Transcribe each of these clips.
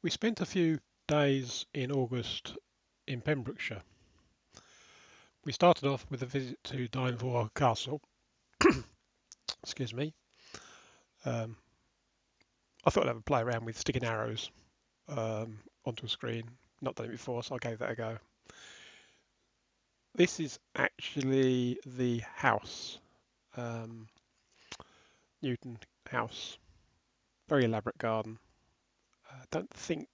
We spent a few days in August in Pembrokeshire. We started off with a visit to Dinefwr Castle. Excuse me. Um, I thought I'd have a play around with sticking arrows onto a screen. Not done it before, so I gave that a go. This is actually the house, Newton House. Very elaborate garden. I don't think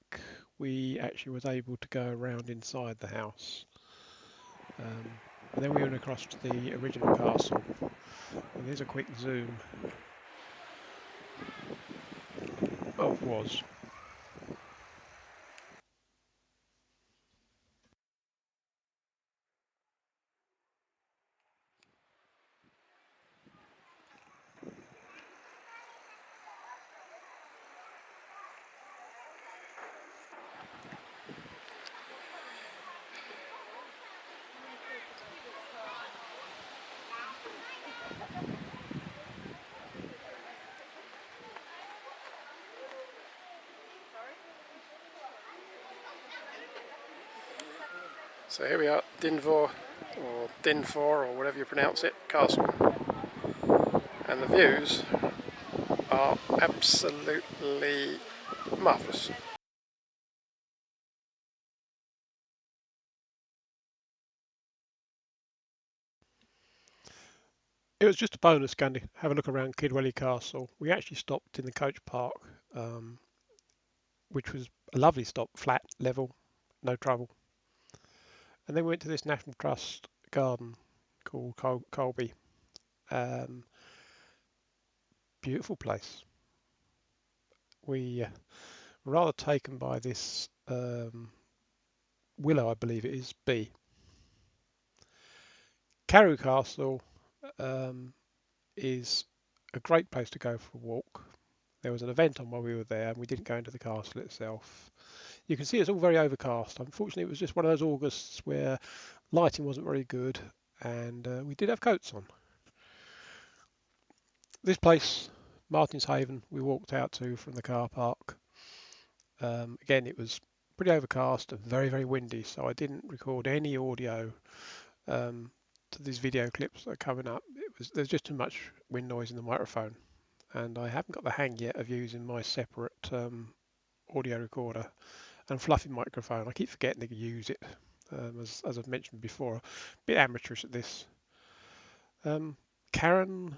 we actually was able to go around inside the house. And then we went across to the original castle. And here's a quick zoom. Oh, it was. So here we are, Dinefwr, or Dinefwr, or whatever you pronounce it, castle. And the views are absolutely marvellous. It was just a bonus going to have a look around Kidwelly Castle. We actually stopped in the coach park, which was a lovely stop, flat, level, no trouble. And then we went to this National Trust garden called Colby. Beautiful place. We were rather taken by this willow, I believe it is, B. Carew Castle is a great place to go for a walk. There was an event on while we were there and we didn't go into the castle itself. You can see it's all very overcast. Unfortunately, it was just one of those Augusts where lighting wasn't very good and we did have coats on. This place, Martin's Haven, we walked out to from the car park. Again, it was pretty overcast and very, very windy, so I didn't record any audio to these video clips that are coming up. There's just too much wind noise in the microphone, and I haven't got the hang yet of using my separate audio recorder and fluffy microphone. I keep forgetting to use it, as I've mentioned before. A bit amateurish at this. Karen,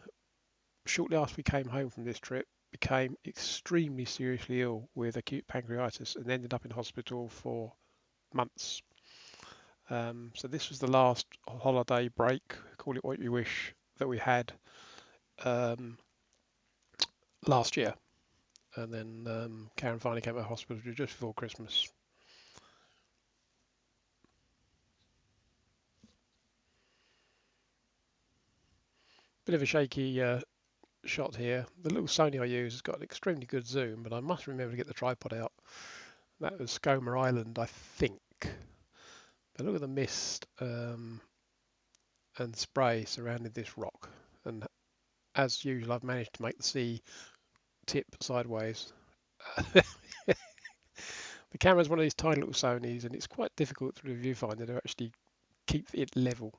shortly after we came home from this trip, became extremely seriously ill with acute pancreatitis and ended up in hospital for months. So this was the last holiday break, call it what you wish, that we had last year. And then Karen finally came out of hospital just before Christmas. Bit of a shaky shot here. The little Sony I use has got an extremely good zoom, but I must remember to get the tripod out. That was Skomer Island, I think. But look at the mist and spray surrounding this rock. And as usual, I've managed to make the sea tip sideways. The camera's one of these tiny little Sonys, and it's quite difficult through the viewfinder to actually keep it level.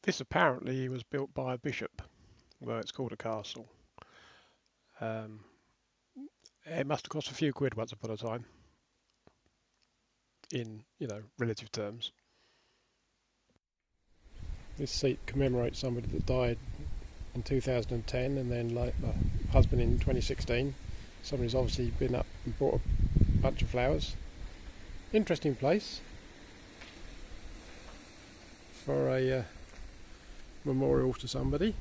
This apparently was built by a bishop, well, it's called a castle. It must have cost a few quid once upon a time, in relative terms. This seat commemorates somebody that died in 2010, and then like my husband in 2016. Somebody's obviously been up and bought a bunch of flowers. Interesting place for a memorial to somebody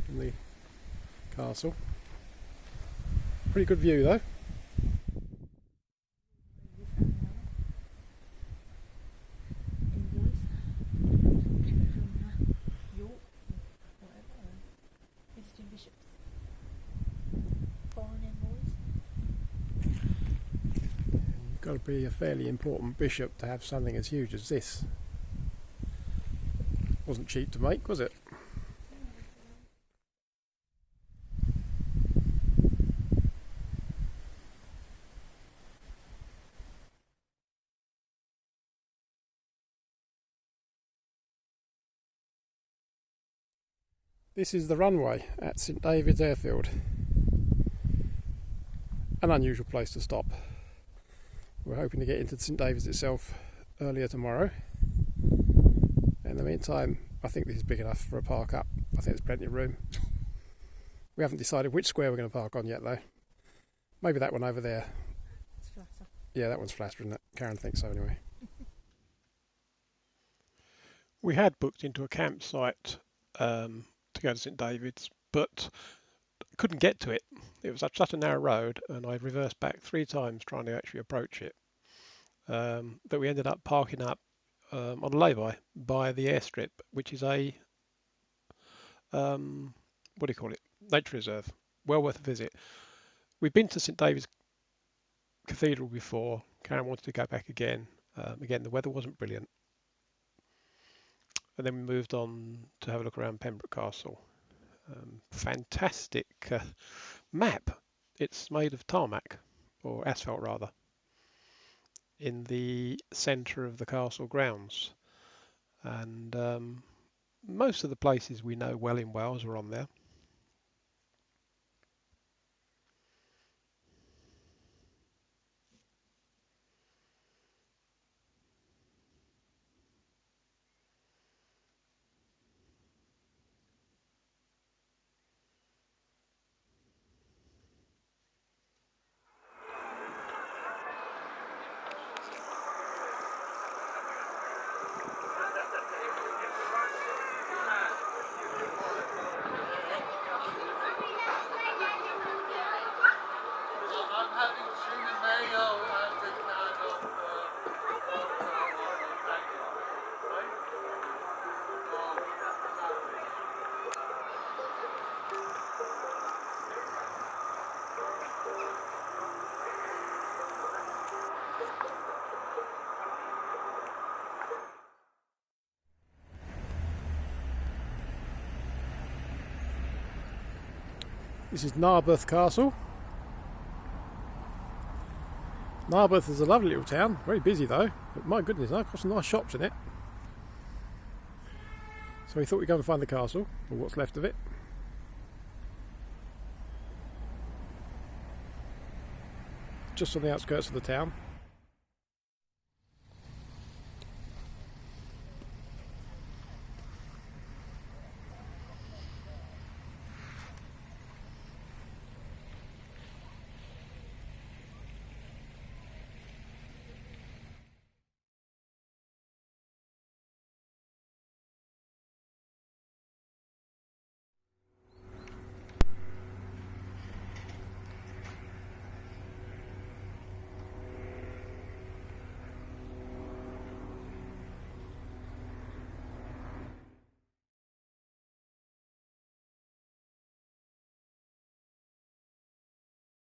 in the castle. Pretty good view though. Got to be a fairly important bishop to have something as huge as this. Wasn't cheap to make, was it? This is the runway at St David's Airfield. An unusual place to stop. We're hoping to get into St David's itself earlier tomorrow. In the meantime, I think this is big enough for a park up. I think there's plenty of room. We haven't decided which square we're going to park on yet though. Maybe that one over there. It's flatter. Yeah, that one's flatter, isn't it? Karen thinks so anyway. We had booked into a campsite to go to St David's, but couldn't get to it. It was such a narrow road, and I reversed back 3 times trying to actually approach it, that we ended up parking up on a lay-by by the airstrip, which is a what do you call it? Nature reserve. Well worth a visit. We've been to St David's Cathedral before. Karen wanted to go back again. Again, the weather wasn't brilliant. And then we moved on to have a look around Pembrokeshire Castle. Fantastic map. It's made of tarmac, or asphalt rather, in the centre of the castle grounds. And most of the places we know well in Wales are on there. This is Narberth Castle. Narberth is a lovely little town, very busy though, but my goodness, I've got some nice shops in it. So we thought we'd go and find the castle, or what's left of it. Just on the outskirts of the town.